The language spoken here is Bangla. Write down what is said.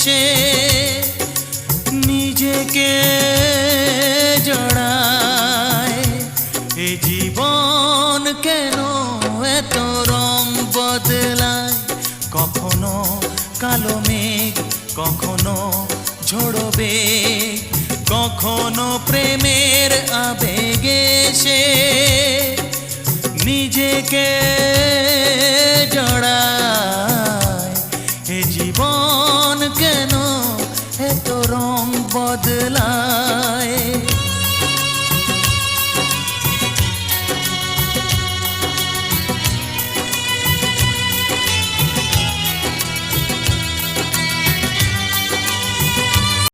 সে নিজেকে জড়ায়। এ জীবন কেন এত রং বদলায়? কখনো কালো মেঘ, কখনো ঝোড়ো বেগ, কখনো প্রেমের আবেগে সে নিজেকে জড়ায়। এ জীবন কেন এত রং বদলায়?